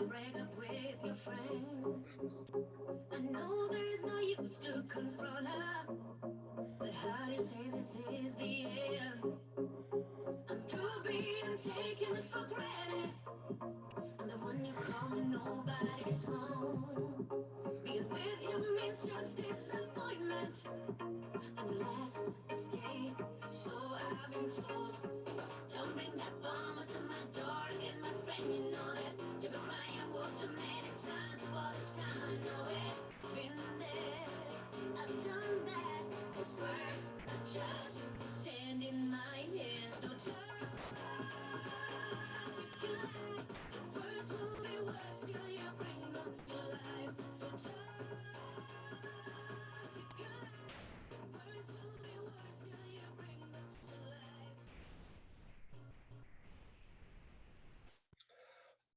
break up with your friend. I know there is no use to confront her, but how do you say this is the end? I'm through being taken for granted. I'm the one you call when nobody's home. Being with you means just disappointment. I'm your last escape, so I've been told. Don't bring that bomb to my door again, my friend. You know that you've been crying wolf too many times for this time. I know it. Been there, I've done that. Those words are just sand in my head. So tough if you like. The words will be words till you bring them to life. So tough if you like. Words will be words till you bring them to life.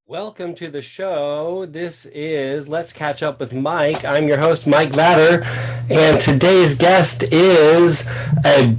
Welcome to the show. This is Let's Catch Up with Mike. I'm your host, Mike Vatter, and today's guest is a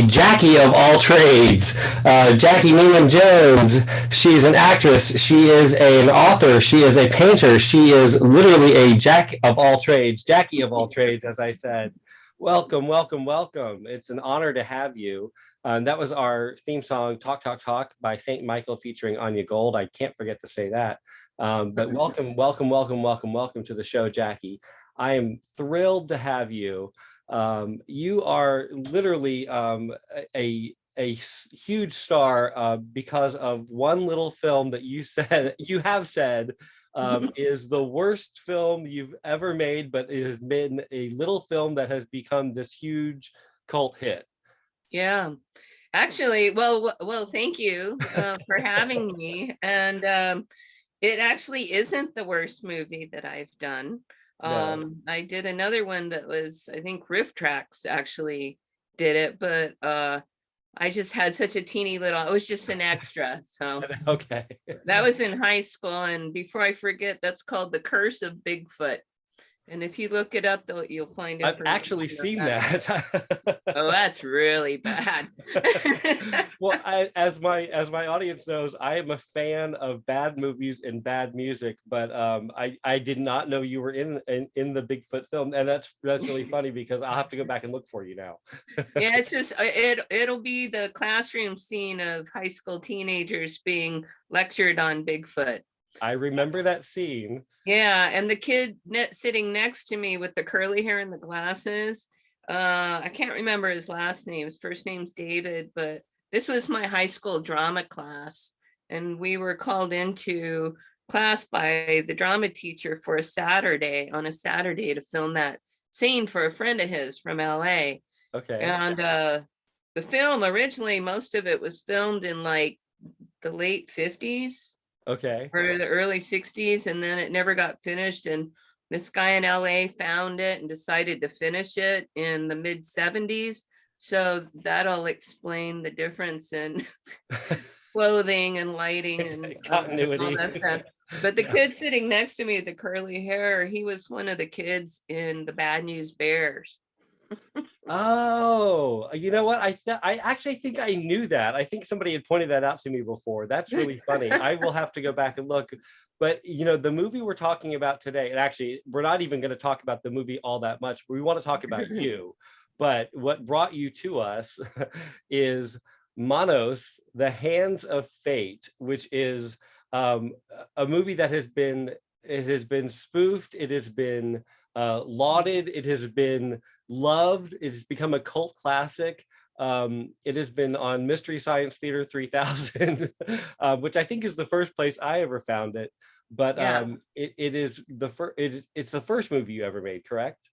Jackey of all trades, Jackey Neyman Jones. She's an actress. She is an author. She is a painter. She is literally a Jack of all trades, Jackey of all trades, as I said. Welcome, welcome, welcome. It's an honor to have you. That was our theme song, Talk, Talk, Talk by St. Michael featuring Anya Gold. I can't forget to say that. But welcome, welcome, welcome, welcome, welcome to the show, Jackey. I am thrilled to have you. You are literally a huge star because of one little film that you have said is the worst film you've ever made, but it has been a little film that has become this huge cult hit. Yeah, actually, well, thank you for having me. And it actually isn't the worst movie that I've done. No. I did another one that was, I think Riff Tracks actually did it, but I just had such a teeny little, it was just an extra. So Okay. that was in high school. And before I forget, that's called The Curse of Bigfoot. And if you look it up, though, you'll find it. I've actually seen that. Oh, that's really bad. Well, as my audience knows, I am a fan of bad movies and bad music, but I did not know you were in the Bigfoot film, and that's really funny because I'll have to go back and look for you now. Yeah, it's just it'll be the classroom scene of high school teenagers being lectured on Bigfoot. I remember that scene. Yeah, and the kid sitting next to me with the curly hair and the glasses, I can't remember his last name. His first name's David, but this was my high school drama class, and we were called into class by the drama teacher for a Saturday to film that scene for a friend of his from LA. Okay. And the film originally, most of it was filmed in like the late 50s. Okay. Or the early 60s, and then it never got finished. And this guy in LA found it and decided to finish it in the mid 70s. So that'll explain the difference in clothing and lighting and continuity. All that stuff. But the kid sitting next to me with the curly hair, he was one of the kids in the Bad News Bears. Oh, you know what? I actually think I knew that. I think somebody had pointed that out to me before. That's really funny. I will have to go back and look. But you know, the movie we're talking about today, and actually we're not even going to talk about the movie all that much. We want to talk about you. But what brought you to us is Manos, The Hands of Fate, which is a movie that has been spoofed, it has been lauded, it has been loved, it has become a cult classic. It has been on Mystery Science Theater 3000, which I think is the first place I ever found it. But Yeah. It's the first movie you ever made, correct?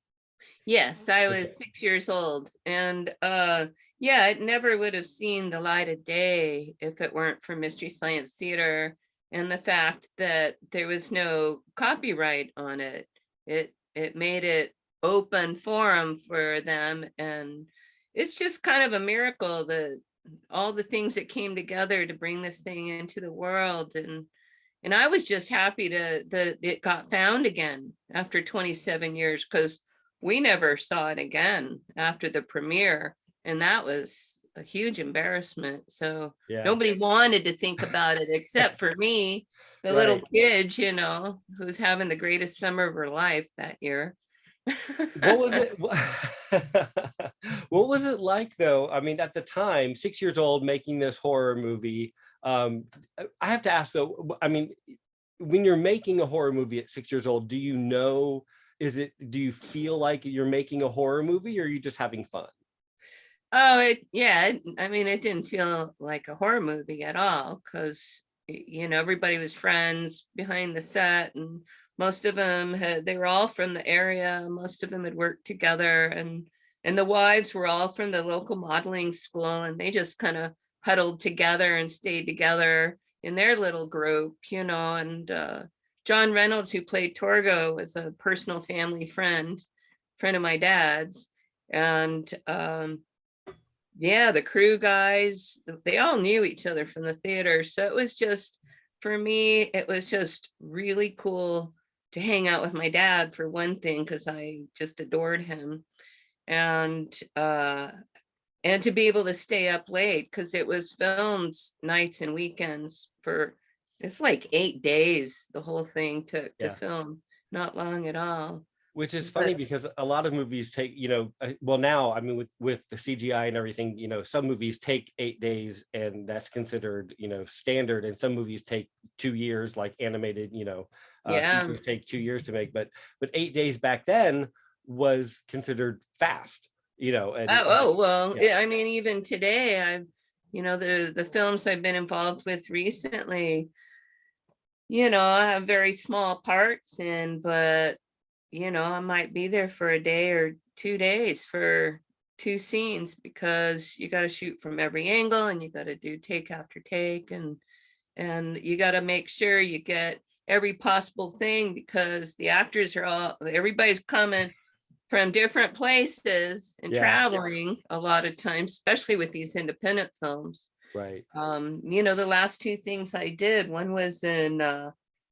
Yes, I was 6 years old, and yeah, it never would have seen the light of day if it weren't for Mystery Science Theater and the fact that there was no copyright on it. It made it open forum for them, and it's just kind of a miracle that all the things that came together to bring this thing into the world. And I was just happy that it got found again after 27 years, because we never saw it again after the premiere, and that was a huge embarrassment. So Yeah. nobody wanted to think about it except for me. the little Right. kid, you know, who's having the greatest summer of her life that year. What was it? What was it like though? I mean, at the time, 6 years old, making this horror movie. Um, I have to ask though, I mean, when you're making a horror movie at 6 years old, do you know, do you feel like you're making a horror movie or are you just having fun? Oh, I mean, it didn't feel like a horror movie at all because, you know, everybody was friends behind the set, and most of them they were all from the area. Most of them had worked together, and the wives were all from the local modeling school, and they just kind of huddled together and stayed together in their little group, you know, and John Reynolds, who played Torgo, was a personal family friend of my dad's. And yeah, the crew guys, they all knew each other from the theater. So it was just, for me, it was just really cool to hang out with my dad for one thing, because I just adored him. And to be able to stay up late because it was filmed nights and weekends for, it's like 8 days the whole thing took to Yeah. film, not long at all. Which is funny But because a lot of movies take, well now, I mean, with the CGI and everything, some movies take 8 days and that's considered, standard. And some movies take 2 years, like animated, yeah. features take 2 years to make. But 8 days back then was considered fast, Oh, well, yeah, I mean, even today, the films I've been involved with recently, I have very small parts in, but I might be there for a day or 2 days for two scenes because you got to shoot from every angle and you got to do take after take, and you got to make sure you get every possible thing because the actors everybody's coming from different places and yeah, traveling a lot of times, especially with these independent films. right. The last two things I did, one was in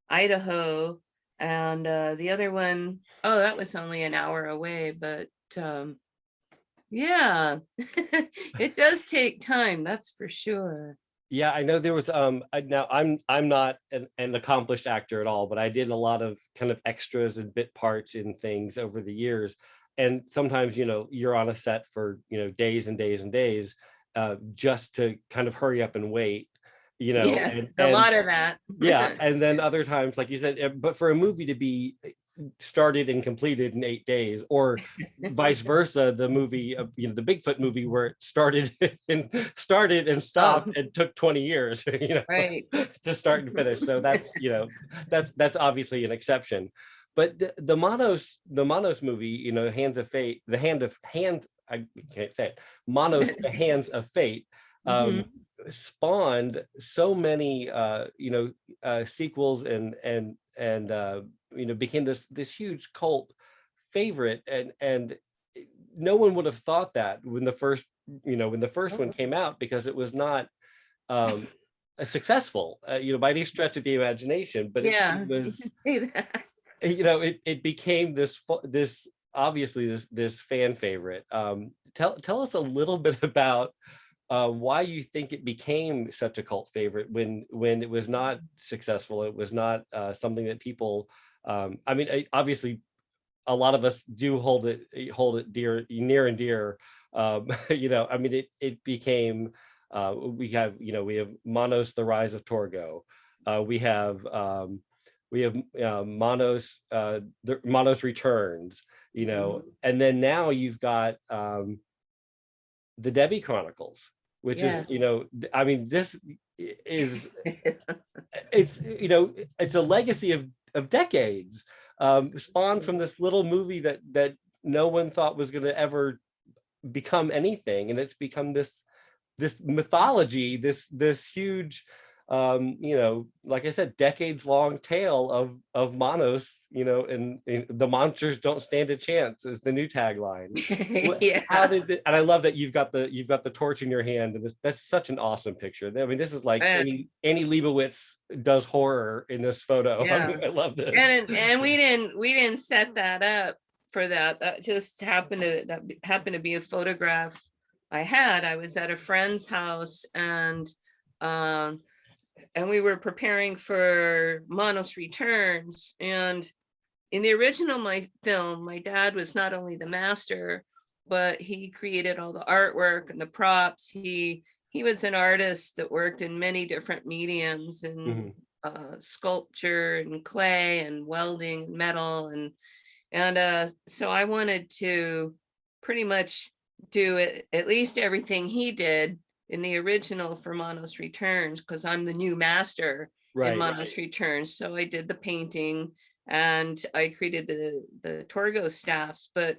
Idaho, and the other one, oh, that was only an hour away, but yeah, it does take time, that's for sure. Yeah, I know there was now I'm not an accomplished actor at all, but I did a lot of kind of extras and bit parts in things over the years. And sometimes, you're on a set for, days and days and days, just to kind of hurry up and wait, Yes, a and lot of that. yeah, and then other times, like you said, but for a movie to be started and completed in 8 days, or vice versa, the movie, the Bigfoot movie, where it started and Oh, stopped and took 20 years, right. to start and finish. So that's, that's obviously an exception. But the Manos movie, Hands of Fate, I can't say it, Manos, the Hands of Fate, Mhm. spawned so many sequels and became this huge cult favorite, and no one would have thought that when the first one came out, because it was not successful, by any stretch of the imagination, but Yeah, it you was, can say that. it became this obviously this fan favorite. Tell us a little bit about why you think it became such a cult favorite when it was not successful. It was not something that people. I mean, obviously, a lot of us do hold it dear, near and dear. I mean, it became. We have Manos, the Rise of Torgo. We have Manos, the Manos Returns. And then now you've got the Debbie Chronicles, which is, Yeah. I mean, this is, it's a legacy of decades, spawned from this little movie that no one thought was going to ever become anything, and it's become this mythology, this huge, like I said, decades long tale of Manos, and the monsters don't stand a chance is the new tagline. How Yeah. and I love that you've got the torch in your hand, and that's such an awesome picture. I mean, this is like Uh, Annie Leibovitz does horror in this photo. I yeah. mean, I love this. And we didn't set that up for that. That just happened to be a photograph I had. I was at a friend's house, and we were preparing for Manos Returns. And in the original film, my dad was not only the master, but he created all the artwork and the props. He was an artist that worked in many different mediums, and sculpture and clay and welding and metal, and so I wanted to pretty much do it, at least everything he did in the original for Manos Returns, because I'm the new master in Manos Returns. So I did the painting and I created the Torgo staffs. But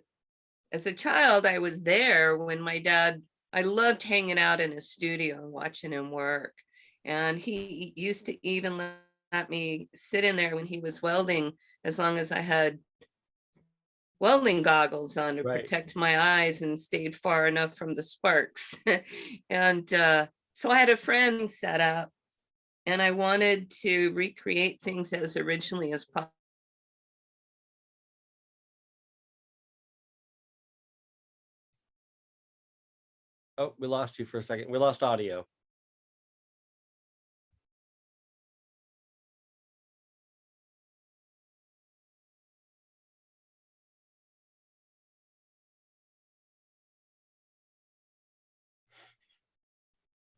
as a child, I was there when my dad, I loved hanging out in his studio and watching him work. And he used to even let me sit in there when he was welding, as long as I had welding goggles on to protect my eyes and stayed far enough from the sparks. And so I had a friend set up, and I wanted to recreate things as originally as possible. Oh, we lost you for a second. We lost audio.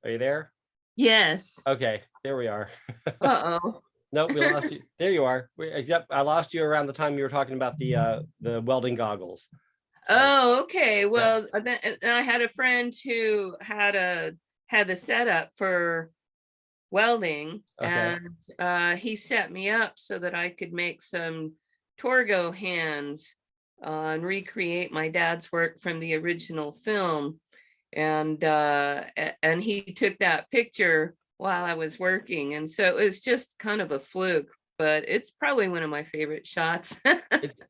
Are you there? Yes. Okay, there we are. Uh-oh. Nope, we lost you. There you are. Yep, I lost you around the time you were talking about the welding goggles. So, oh, okay. Well, then I had a friend who had the setup for welding, and he set me up so that I could make some Torgo hands and recreate my dad's work from the original film. And he took that picture while I was working, and so it was just kind of a fluke, but it's probably one of my favorite shots.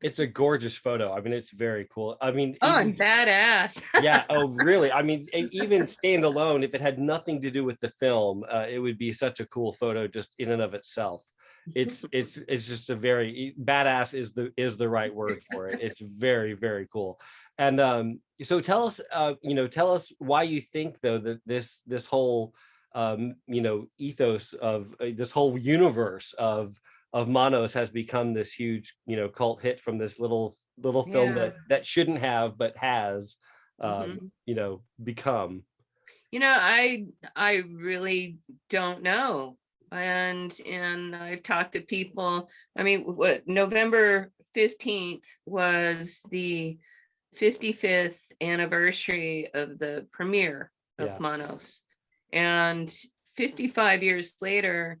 It's a gorgeous photo. I mean, it's very cool. I mean, I'm badass. Yeah. Oh, really? I mean, even standalone, if it had nothing to do with the film, it would be such a cool photo just in and of itself. It's just a very badass is the right word for it. It's very, very cool. And so tell us, tell us why you think though that this whole ethos of this whole universe of Manos has become this huge cult hit from this little film that shouldn't have but has become. I really don't know, and I've talked to people. I mean, what November 15th was the 55th anniversary of the premiere of Manos, and 55 years later,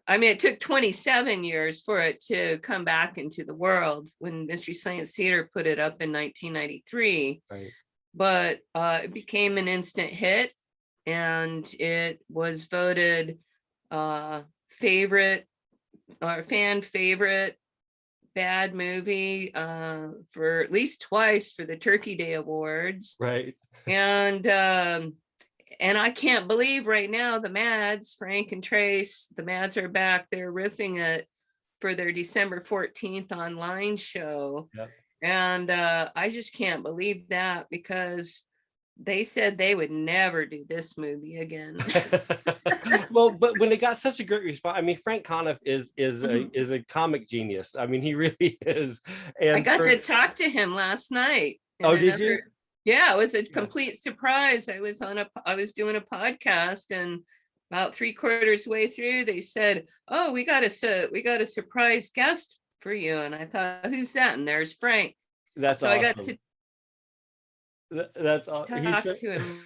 I mean, it took 27 years for it to come back into the world when Mystery Science Theater put it up in 1993. But it became an instant hit, and it was voted favorite or fan favorite bad movie for at least twice for the Turkey Day Awards. And I can't believe right now the Mads, Frank and Trace, the Mads are back. They're riffing it for their December 14th online show. And I just can't believe that, because they said they would never do this movie again. Well, but when it got such a great response, I mean, Frank Conniff is a comic genius. I mean, he really is. And I got to talk to him last night. Oh, did you? Yeah, it was a complete surprise. I was doing a podcast, and about 3/4 way through, they said, "Oh, we got a surprise guest for you." And I thought, "Who's that?" And there's Frank. That's so awesome. I got to that's awesome. Talk to him.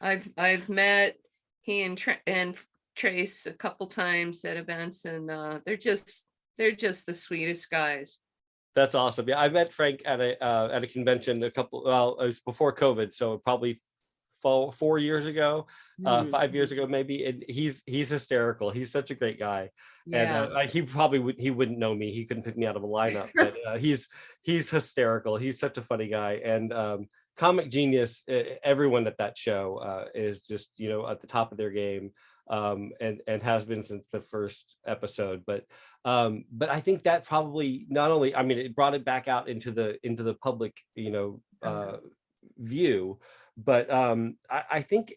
I've met he and Trace a couple times at events, and they're just the sweetest guys. That's awesome. Yeah, I met Frank at a convention it was before COVID, so probably 4 years ago, 5 years ago maybe. And he's hysterical. He's such a great guy. And he wouldn't know me. He couldn't pick me out of a lineup, but he's hysterical. He's such a funny guy, and comic genius. Everyone at that show is just at the top of their game, and has been since the first episode. But I think that probably not only, I mean, it brought it back out into the public view, but I think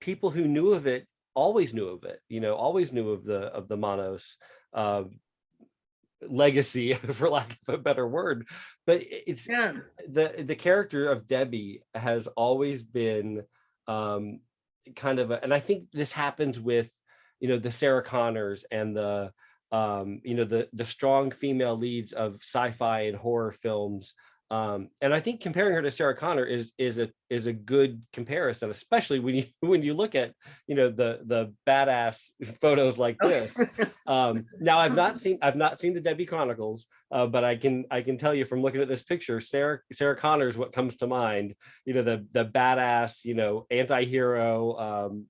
people who knew of it always knew of it, always knew of the Manos legacy, for lack of a better word. But it's the character of Debbie has always been kind of and I think this happens with the Sarah Connors and the strong female leads of sci-fi and horror films. And I think comparing her to Sarah Connor is a good comparison, especially when you look at the badass photos like this. Now I've not seen the Debbie Chronicles, but I can tell you from looking at this picture, Sarah Connor is what comes to mind. The badass anti-hero.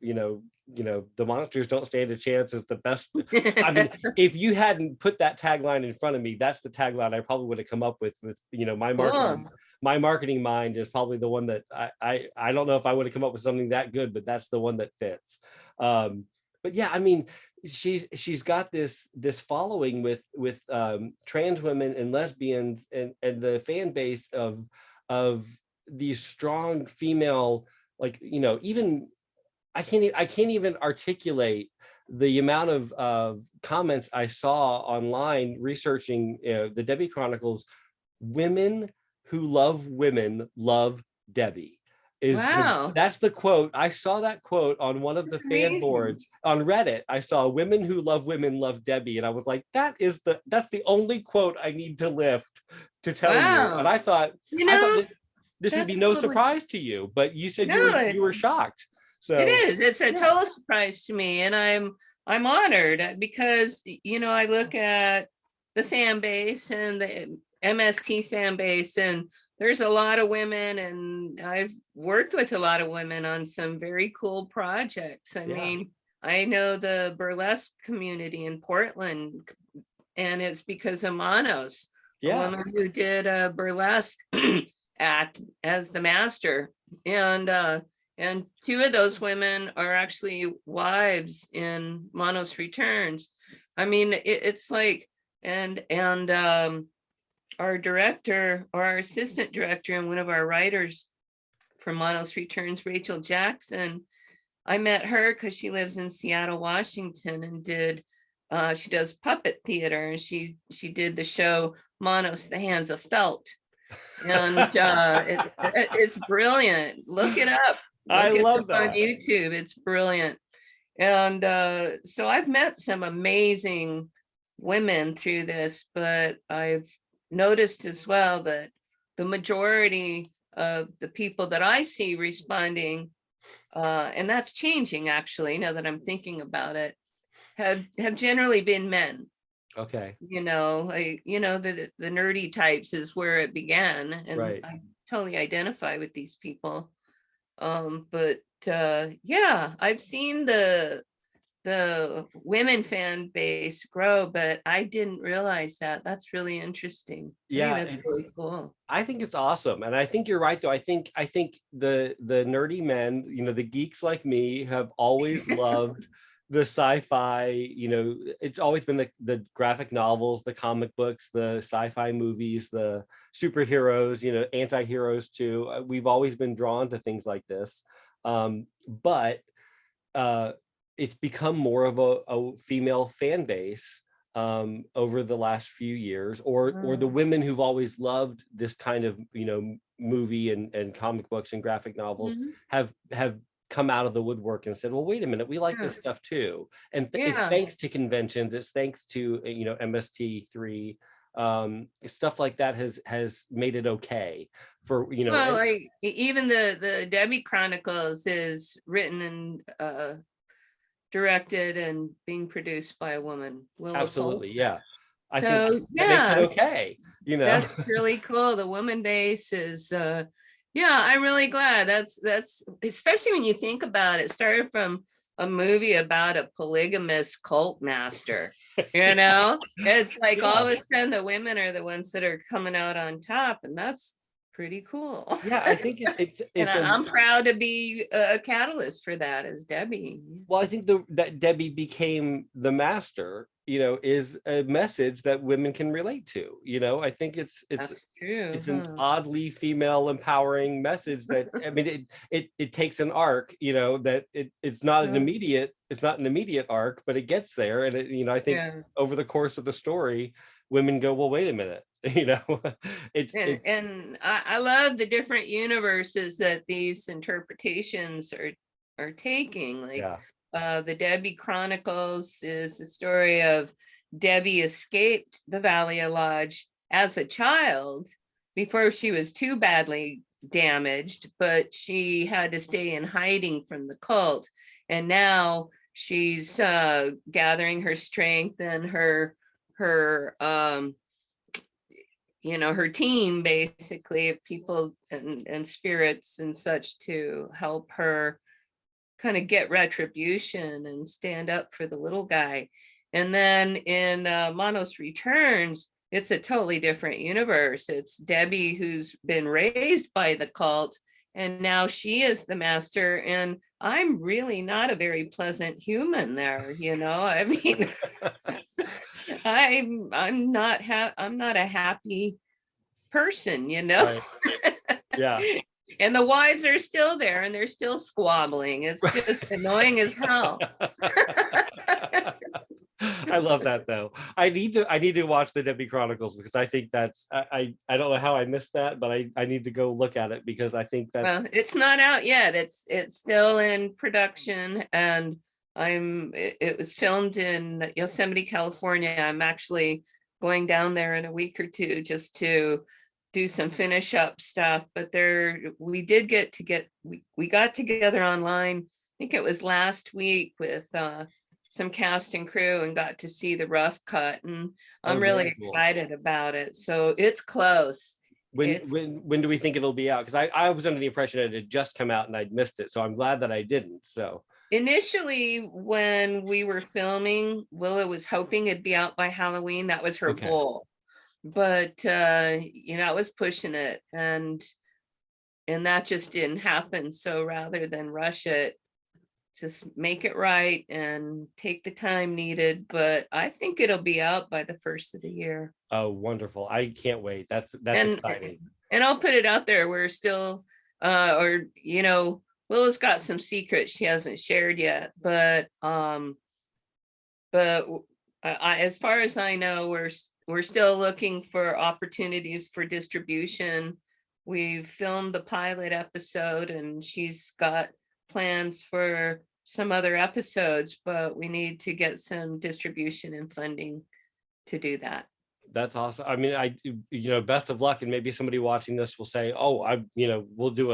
The monsters don't stand a chance is the best. I mean, if you hadn't put that tagline in front of me, that's the tagline I probably would have come up with my marketing. My marketing mind is probably the one that I don't know if I would have come up with something that good, but that's the one that fits. But yeah, I mean, she's got this following with trans women and lesbians and the fan base of these strong female, even I can't even articulate the amount of comments I saw online researching the Debbie Chronicles. Women who love women love Debbie. That's the quote. I saw that quote on one of the fan boards on Reddit. I saw women who love women love Debbie, and I was like, that's the only quote I need to lift to tell you. And I thought this would be no surprise to you, but you said you were shocked. So it is. It's a total surprise to me, and I'm honored because I look at the fan base and the MST fan base, and there's a lot of women, and I've worked with a lot of women on some very cool projects. I mean, I know the burlesque community in Portland, and it's because of Manos, a woman who did a burlesque act as the master, and two of those women are actually wives in Manos Returns. I mean, it's like, and our director or our assistant director and one of our writers for Manos Returns, Rachel Jackson, I met her because she lives in Seattle, Washington, and she does puppet theater, and she did the show Manos, The Hands of Felt. And it's brilliant. Look it up. I love that on YouTube. It's brilliant. And so I've met some amazing women through this, but I've noticed as well that the majority of the people that I see responding, and that's changing actually, now that I'm thinking about it, have generally been men. Okay. The nerdy types is where it began, and I totally identify with these people. But I've seen the women fan base grow, but I didn't realize that. That's really interesting. That's really cool. I think it's awesome, and I think you're right though. I think the nerdy men, the geeks like me, have always loved the sci-fi. It's always been the graphic novels, the comic books, the sci-fi movies, the superheroes, anti-heroes too. We've always been drawn to things like this, but it's become more of a female fan base over the last few years, or the women who've always loved this kind of movie and comic books and graphic novels have come out of the woodwork and said, well, wait a minute, we like this stuff too. And it's thanks to conventions, it's thanks to MST3, stuff like that has made it okay for even the Debbie Chronicles is written and directed and being produced by a woman. Absolutely. Yeah, I think that makes it okay. That's really cool. The woman base is I'm really glad. That's especially when you think about it, started from a movie about a polygamous cult master. It's like all of a sudden the women are the ones that are coming out on top, and that's pretty cool. I think it's and I'm proud to be a catalyst for that as Debbie. Well, I think that Debbie became the master, is a message that women can relate to. I think it's that's true. It's an oddly female empowering message that, I mean, it takes an arc, that it's not an immediate not an immediate arc, but it gets there. And it, I think over the course of the story, women go, well, wait a minute, and I love the different universes that these interpretations are taking. Like the Debbie Chronicles is the story of Debbie escaped the Valley Lodge as a child before she was too badly damaged, but she had to stay in hiding from the cult. And now she's gathering her strength and her her team, basically, of people and spirits and such to help her kind of get retribution and stand up for the little guy. And then in Manos Returns, it's a totally different universe. It's Debbie who's been raised by the cult, and now she is the master. And I'm really not a very pleasant human there, I mean, I'm not a happy person, Right. Yeah. And the wives are still there and they're still squabbling. It's just annoying as hell. I love that though. I need to watch the Debbie Chronicles, because I think that's I don't know how I missed that, but I need to go look at it, because I think that's it's not out yet. It's still in production, and it was filmed in Yosemite, California. I'm actually going down there in a week or two just to do some finish up stuff. But we got together online. I think it was last week with some cast and crew, and got to see the rough cut, and I'm really excited about it. So it's close. When do we think it'll be out? Because I was under the impression it had just come out and I'd missed it, so I'm glad that I didn't. So initially, when we were filming, Willa was hoping it'd be out by Halloween. That was her goal, but I was pushing it, and that just didn't happen. So rather than rush it, just make it right and take the time needed. But I think it'll be out by the first of the year. Oh, wonderful. I can't wait. That's exciting. And I'll put it out there. We're still Willa's got some secrets she hasn't shared yet, but as far as I know, we're still looking for opportunities for distribution. We've filmed the pilot episode, and she's got plans for some other episodes, but we need to get some distribution and funding to do that. That's awesome. I mean, best of luck, and maybe somebody watching this will say, "Oh, we'll do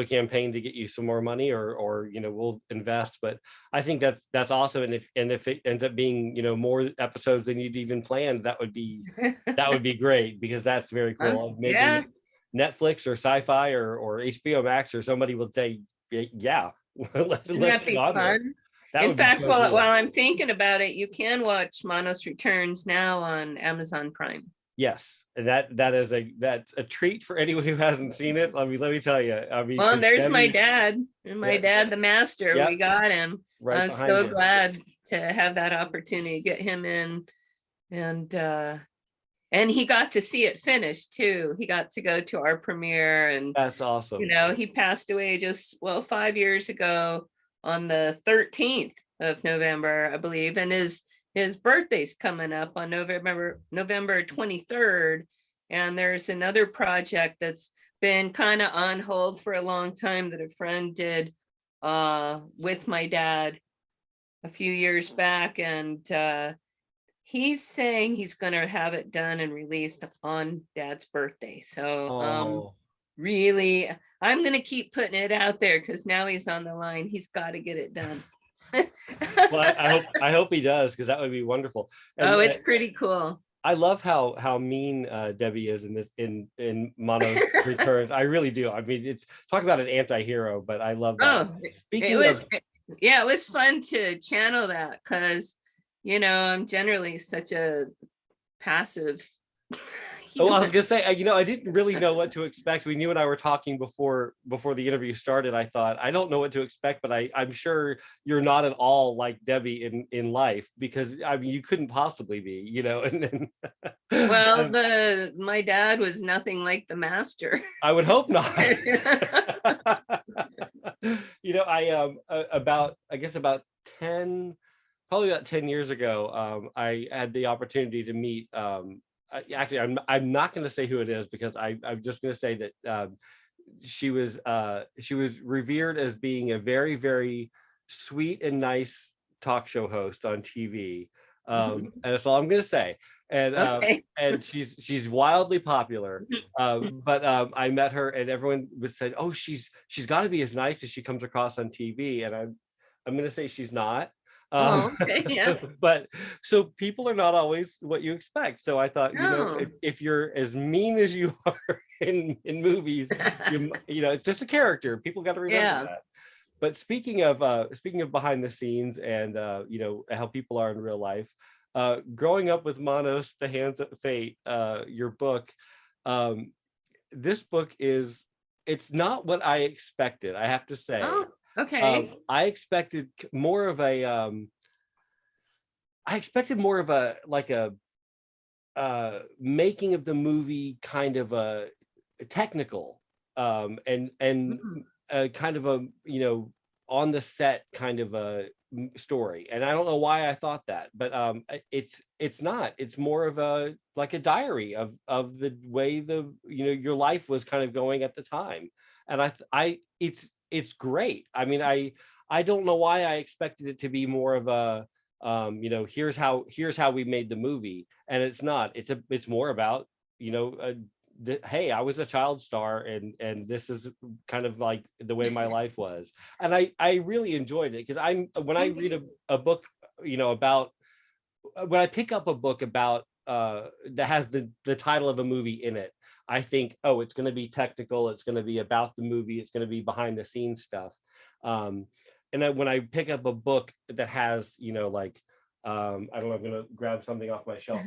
a campaign to get you some more money, or we'll invest." But I think that's awesome. And if it ends up being more episodes than you'd even planned, that would be great, because that's very cool. Maybe Netflix or Sci-Fi or HBO Max or somebody would say, "Yeah, let's get on there." In fact, while I'm thinking about it, you can watch Manos Returns now on Amazon Prime. Yes, and that's a treat for anyone who hasn't seen it. Let me tell you. Well, there's my dad, and my dad, the master. Yep. We got him. Right, I'm so glad to have that opportunity to get him in, and he got to see it finished too. He got to go to our premiere, and that's awesome. He passed away just 5 years ago on the 13th of November, I believe, and his birthday's coming up on November 23rd. And there's another project that's been kind of on hold for a long time that a friend did with my dad a few years back, and he's saying he's going to have it done and released on Dad's birthday. So really, I'm going to keep putting it out there, because now he's on the line. He's got to get it done. Well, I hope he does, because that would be wonderful. And, it's pretty cool. I love how mean Debbie is in Manos Returns. I really do. I mean, it's talk about an anti-hero, but I love that. It was fun to channel that, because I'm generally such a passive. I was gonna say, I didn't really know what to expect. We knew, and I were talking before the interview started. I thought, I don't know what to expect, but I'm sure you're not at all like Debbie in life, because I mean, you couldn't possibly be, And then, well, my dad was nothing like the master. I would hope not. I about probably about 10 years ago, I had the opportunity to meet, actually, I'm not going to say who it is, because I'm just going to say that she was revered as being a very, very sweet and nice talk show host on TV. And that's all I'm going to say. And she's wildly popular. But I met her, and everyone was said, "Oh, she's got to be as nice as she comes across on TV." And I'm going to say she's not. Yeah. But so people are not always what you expect. So I thought, if you're as mean as you are in movies, it's just a character. People got to remember that. But speaking of behind the scenes and how people are in real life, growing up with Manos, The Hands of Fate, your book, this book it's not what I expected, I have to say. Oh, okay. I expected more of a like a making of the movie, kind of a technical and kind of a on the set kind of a story. And I don't know why I thought that, but it's not. It's more of a like a diary of the way your life was kind of going at the time. And it's great. I mean, I don't know why I expected it to be more of a here's how we made the movie, and it's not. It's more about hey, I was a child star, and this is kind of like the way my life was. And I really enjoyed it, because when I read a book about, when I pick up a book about that has the title of a movie in it, I think, oh, it's going to be technical, it's going to be about the movie, it's going to be behind the scenes stuff. And then when I pick up a book that has, I don't know, I'm going to grab something off my shelf.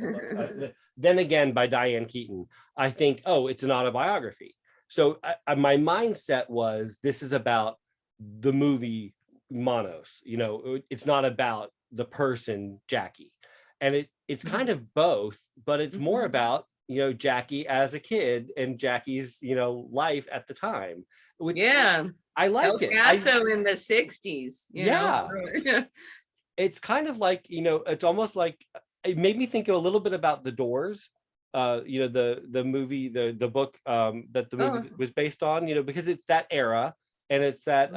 Then Again by Diane Keaton, I think, oh, it's an autobiography. So my mindset was, this is about the movie Manos. It's not about the person Jackey. And it's kind of both, but it's more about, Jackey as a kid and Jackey's, life at the time. Which, I like it. Also in the 60s. It's kind of like, it's almost like, it made me think a little bit about The Doors, the movie, the book that the movie was based on, because it's that era, and it's that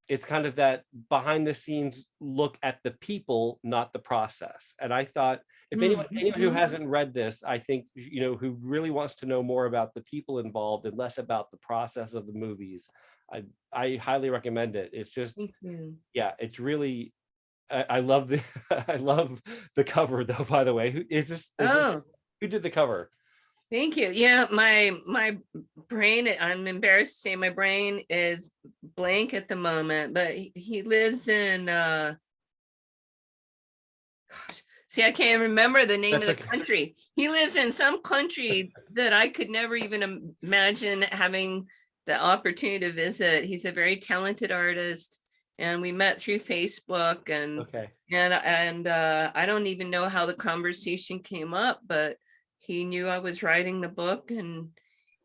it's kind of that behind the scenes look at the people, not the process. And I thought, if anyone who hasn't read this, I think, who really wants to know more about the people involved and less about the process of the movies, I highly recommend it. It's just, it's really, I love the cover, though, by the way. Who did the cover? Thank you. Yeah, my brain, I'm embarrassed to say my brain is blank at the moment, but he lives in see, I can't remember the name of the country. He lives in some country that I could never even imagine having the opportunity to visit. He's a very talented artist, and we met through Facebook, and I don't even know how the conversation came up, but he knew I was writing the book, and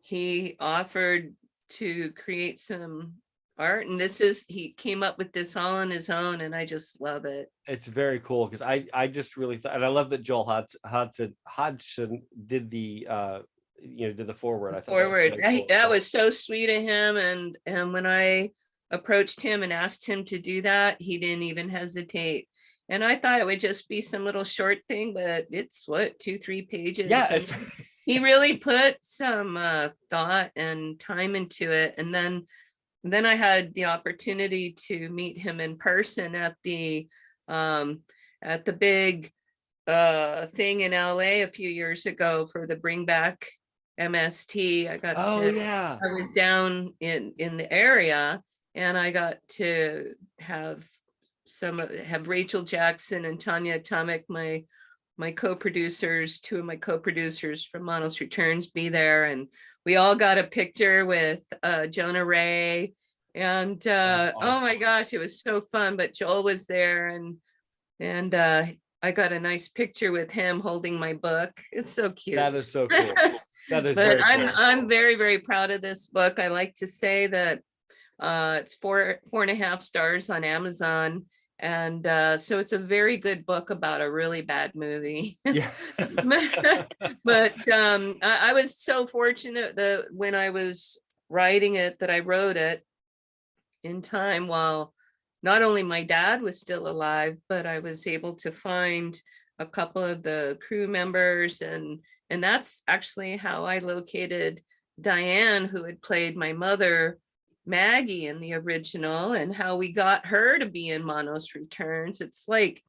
he offered to create some art. And he came up with this all on his own, and I just love it. It's very cool, because I just really thought, and I love that Joel Hodgson did the did the forward. I thought that was so sweet of him. And when I approached him and asked him to do that, he didn't even hesitate. And I thought it would just be some little short thing, but it's 2-3 pages. Yeah, he really put some thought and time into it. And then I had the opportunity to meet him in person at the big thing in LA a few years ago for the Bring Back MST. I was down in the area, and I got to have Rachel Jackson and Tanya Atomic, my co-producers, two of my co-producers from Manos Returns, be there, and we all got a picture with Jonah Ray, and awesome. Oh my gosh, it was so fun. But Joel was there, and I got a nice picture with him holding my book. It's so cute. That is so cool. That is. But I'm very, very proud of this book. I like to say that it's 4.5 stars on Amazon, And so it's a very good book about a really bad movie. Yeah. But I was so fortunate that when I was writing it, that I wrote it in time while not only my dad was still alive, but I was able to find a couple of the crew members, and that's actually how I located Diane, who had played my mother Maggie in the original, and how we got her to be in Manos Returns. It's like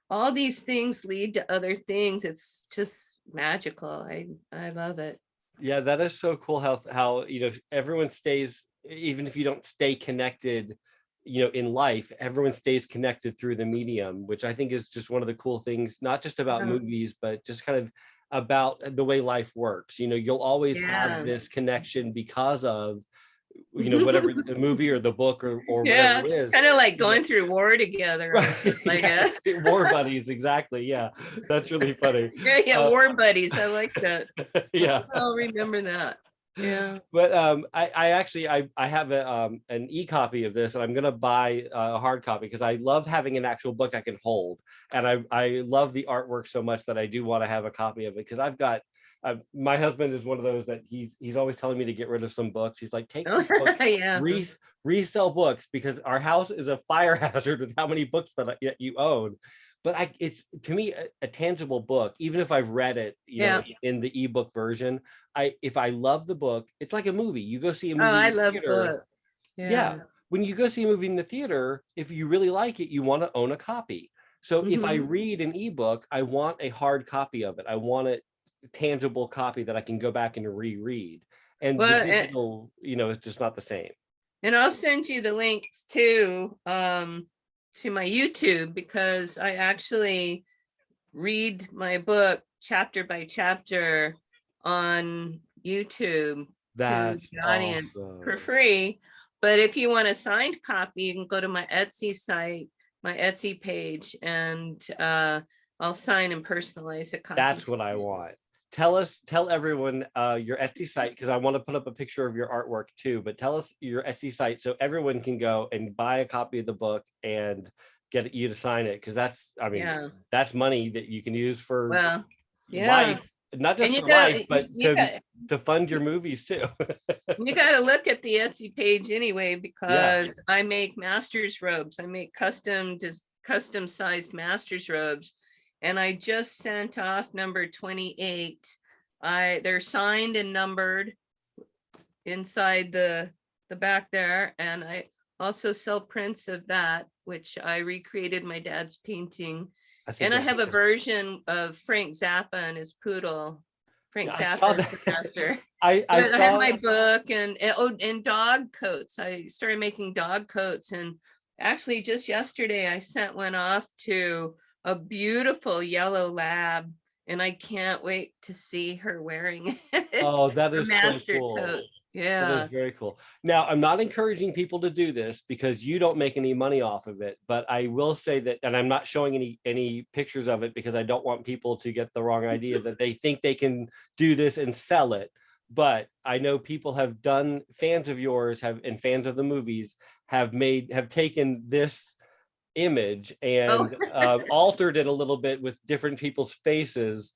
all these things lead to other things. It's just magical. I love it. Yeah, that is so cool how everyone stays, even if you don't stay connected, in life, everyone stays connected through the medium, which I think is just one of the cool things, not just about movies, but just kind of about the way life works. You'll always have this connection because of whatever the movie or the book or whatever it is. Kind of like going through war together. Right. I guess. War buddies, exactly. Yeah, that's really funny. Yeah, war buddies. I like that. Yeah, I'll remember that. Yeah. But I actually I have an e-copy of this, and I'm gonna buy a hard copy because I love having an actual book I can hold, and I love the artwork so much that I do want to have a copy of it, because I've got my husband is one of those that he's always telling me to get rid of some books. He's like, take these books, Yeah. resell books, because our house is a fire hazard with how many books that you own. But it's, to me, a tangible book, even if I've read it, in the ebook version. If I love the book, it's like a movie. You go see a movie. I in the love theater. books. Yeah. When you go see a movie in the theater, if you really like it, you want to own a copy. So if I read an ebook, I want a hard copy of it. I want a tangible copy that I can go back and reread. And the digital, is just not the same. And I'll send you the links to my YouTube, because I actually read my book chapter by chapter on YouTube to the audience for free. But if you want a signed copy, you can go to my Etsy site, my Etsy page, and I'll sign and personalize a copy. That's what I want. Tell everyone your Etsy site, because I want to put up a picture of your artwork too, but tell us your Etsy site so everyone can go and buy a copy of the book and get you to sign it, because that's that's money that you can use for life, not just for life, but to fund your movies too. You got to look at the Etsy page anyway, because I make master's robes. I make custom sized master's robes. And I just sent off number 28. They're signed and numbered inside the back there. And I also sell prints of that, which I recreated my dad's painting. And I have a version of Frank Zappa and his poodle. Frank Zappa is the master. I have my book and dog coats. I started making dog coats. And actually just yesterday I sent one off to a beautiful yellow lab, and I can't wait to see her wearing it. Oh, that is master so cool. coat. Yeah, that is very cool. Now, I'm not encouraging people to do this because you don't make any money off of it, but I will say that, and I'm not showing any pictures of it because I don't want people to get the wrong idea that they think they can do this and sell it. But I know people have done, fans of yours and fans of the movies have taken this image and altered it a little bit with different people's faces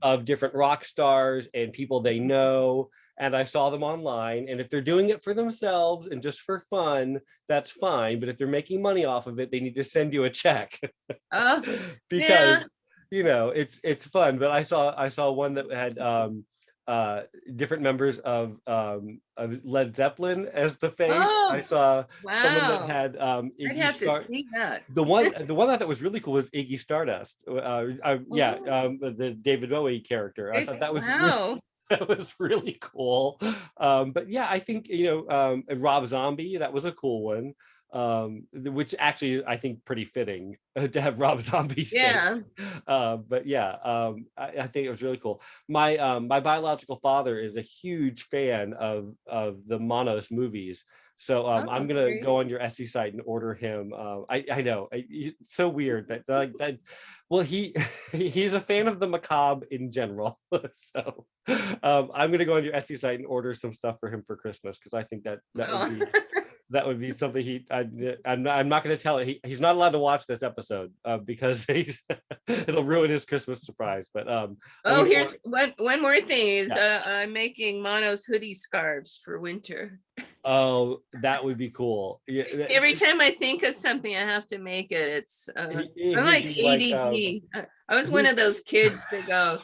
of different rock stars and people they know. And I saw them online, and if they're doing it for themselves and just for fun, that's fine. But if they're making money off of it, they need to send you a check because it's fun. But I saw one that had different members of Led Zeppelin as the face. I saw someone that had I'd have to see that. The one I thought was really cool was Iggy Stardust. The David Bowie character. I thought that was that was really cool. But yeah, I think Rob Zombie, that was a cool one. Which actually I think pretty fitting to have Rob Zombie. But yeah, I think it was really cool. My biological father is a huge fan of the Manos movies, so I'm gonna go on your Etsy site and order him. I know it's so weird that well, he's a fan of the macabre in general, so I'm gonna go on your Etsy site and order some stuff for him for Christmas, because I think that would be That would be something I'm not going to tell it. He's not allowed to watch this episode because it'll ruin his Christmas surprise. But oh, here's one more thing is Yeah. I'm making Manos hoodie scarves for winter. Oh, that would be cool. Yeah, Every time I think of something, I have to make it. It's I'm like he'd be like, ADD. I was one of those kids that go,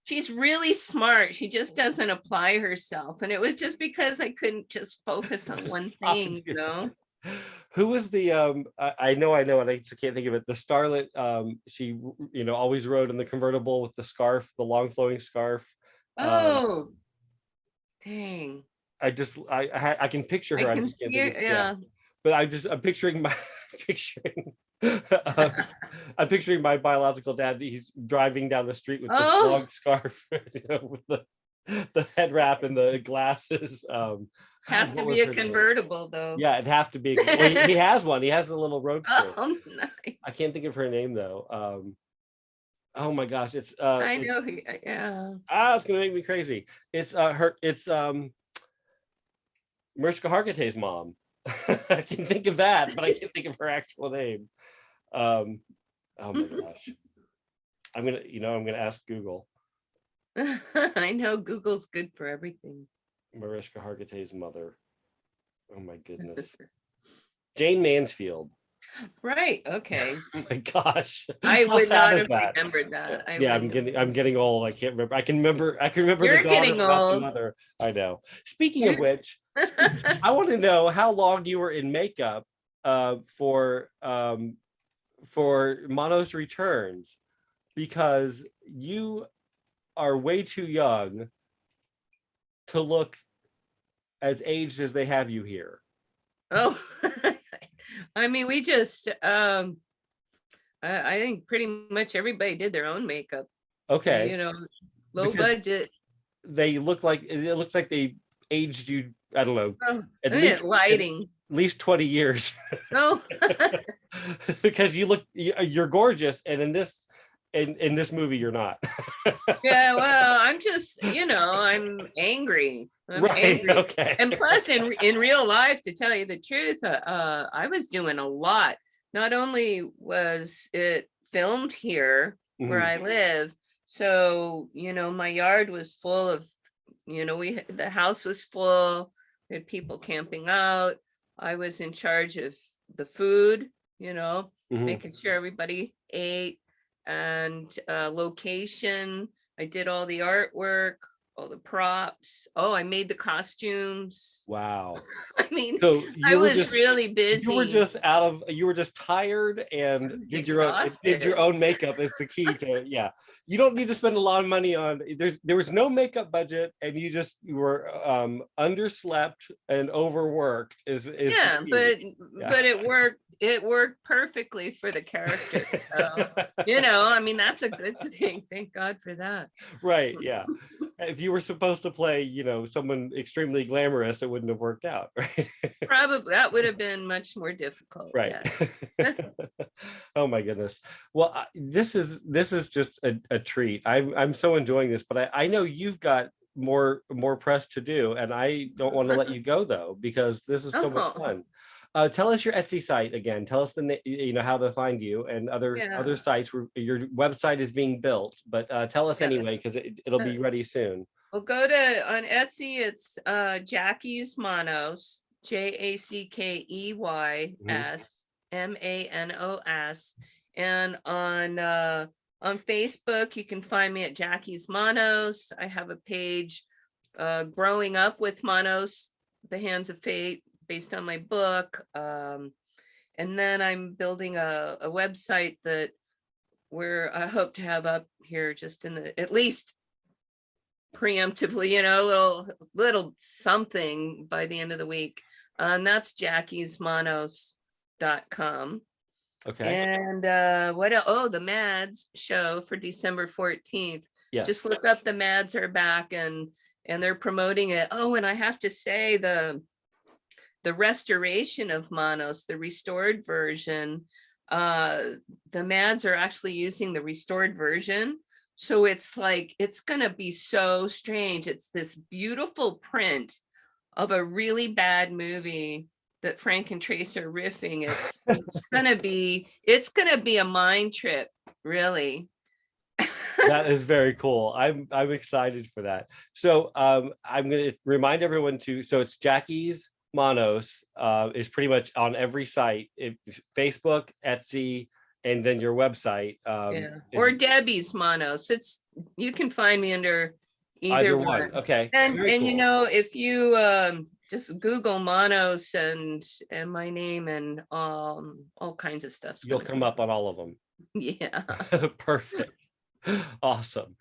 she's really smart. She just doesn't apply herself. And it was just because I couldn't just focus on one thing, you know. Who was the I know, and I just can't think of it. The starlet, she always rode in the convertible with the scarf, the long flowing scarf. Oh, dang. I can picture her. I I can just can't see think it, of, yeah. But I'm picturing I'm picturing my biological dad. He's driving down the street with this long scarf, with the head wrap and the glasses. Has to be a convertible though. Yeah, it'd have to be. Well, he has one. He has a little roadster. Oh, nice. I can't think of her name though. Oh my gosh, it's I know. Yeah. It's gonna make me crazy. It's Mariska Hargitay's mom. I can think of that, but I can't think of her actual name. Oh my gosh. I'm gonna ask Google. I know Google's good for everything. Mariska Hargitay's mother. Oh my goodness. Jane Mansfield. Right. Okay. Oh my gosh. I would not have remembered that. I'm getting old. I can't remember. I can remember You're the daughter getting about old. the mother. I know. Speaking of which, I want to know how long you were in makeup for Manos Returns, because you are way too young to look as aged as they have you here. Oh, I mean, we just I think pretty much everybody did their own makeup. Okay. Low budget. It looks like they aged you, I don't know, at least 20 years. No. Because you're gorgeous, and in this movie you're not. Yeah, well, I'm just, I'm angry. I'm angry. Okay. And plus in real life, to tell you the truth, I was doing a lot. Not only was it filmed here where I live, so my yard was full of, the house was full, we had people camping out. I was in charge of the food, making sure everybody ate, and location. I did all the artwork, all the props. Oh, I made the costumes. Wow. I mean, so I was really busy. You were just tired and did your own makeup is the key to, yeah. You don't need to spend a lot of money on, there was no makeup budget, and you were underslept and overworked is yeah, but it worked perfectly for the character. So, I mean, that's a good thing. Thank God for that. Right. Yeah. If you were supposed to play, someone extremely glamorous, it wouldn't have worked out, right? Probably that would have been much more difficult. Right. Yeah. Oh my goodness. Well, this is just a treat. I'm so enjoying this, but I know you've got more press to do, and I don't want to let you go though, because this is so much fun. Tell us your Etsy site again. Tell us how to find you, and other sites where your website is being built. But tell us anyway, because it'll be ready soon. We'll go on Etsy. It's Jackey's Manos, JACKEYS MANOS, and on Facebook you can find me at Jackey's Manos. I have a page, Growing Up with Manos, The Hands of Fate, based on my book, and then I'm building a website where I hope to have up here just at least preemptively, little something by the end of the week, and that's jackysmanos.com. Okay. And the Mads show for December 14th. Yes. Just look up the Mads are back, and they're promoting it. Oh, and I have to say the restoration of Manos, the restored version, the Mads are actually using the restored version. So it's going to be so strange. It's this beautiful print of a really bad movie that Frank and Trace are riffing. It's gonna be a mind trip, really. That is very cool. I'm excited for that. So I'm going to remind everyone so it's Jackie's Manos is pretty much on every site, Facebook, Etsy, and then your website. Yeah, or Debbie's Manos. You can find me under either one. Okay. And Very cool. if you just Google Manos and my name and all kinds of stuff, You'll come up on all of them. Yeah. Perfect. Awesome.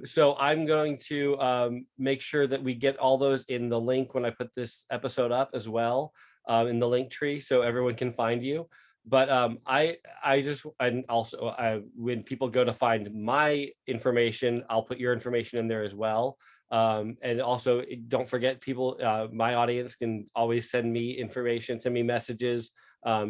So I'm going to make sure that we get all those in the link when I put this episode up as well, in the link tree, so everyone can find you. But and also when people go to find my information, I'll put your information in there as well. And also don't forget, people, my audience can always send me information, send me messages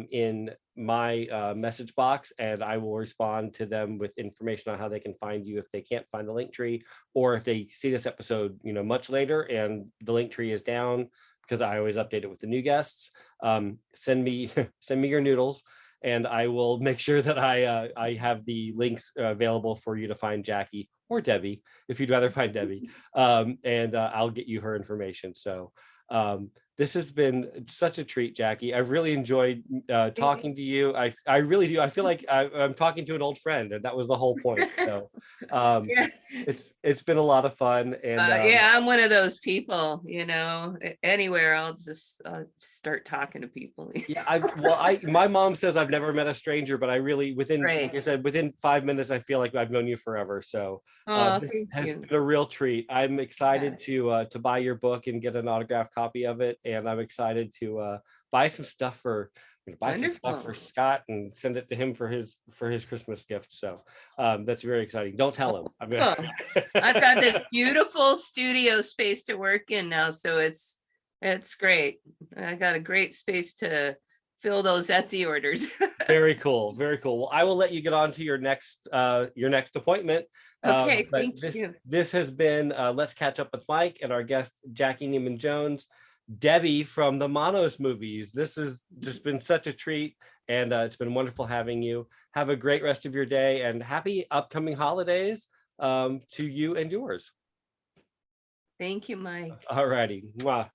in my message box, and I will respond to them with information on how they can find you if they can't find the link tree, or if they see this episode, much later and the link tree is down, because I always update it with the new guests. Send me your noodles, and I will make sure that I have the links available for you to find Jackey or Debbie, if you'd rather find Debbie, and I'll get you her information. So this has been such a treat, Jackey. I've really enjoyed talking to you. I really do. I feel like I'm talking to an old friend, and that was the whole point. So Yeah. it's been a lot of fun. And yeah, I'm one of those people, anywhere I'll just start talking to people. Yeah, my mom says I've never met a stranger, but I really, like I said, within 5 minutes, I feel like I've known you forever. So it has been a real treat. I'm excited to buy your book and get an autographed copy of it, and I'm excited to buy some stuff for Scott and send it to him for his Christmas gift. So that's very exciting. Don't tell him. I've got this beautiful studio space to work in now, so it's great. I got a great space to fill those Etsy orders. Very cool. Very cool. Well, I will let you get on to your next appointment. Okay, thank you. This has been Let's Catch Up with Mike and our guest, Jackey Neyman Jones, Debbie from the Manos movies. This has just been such a treat, and it's been wonderful having you. Have a great rest of your day, and happy upcoming holidays to you and yours. Thank you, Mike. All righty. Mwah.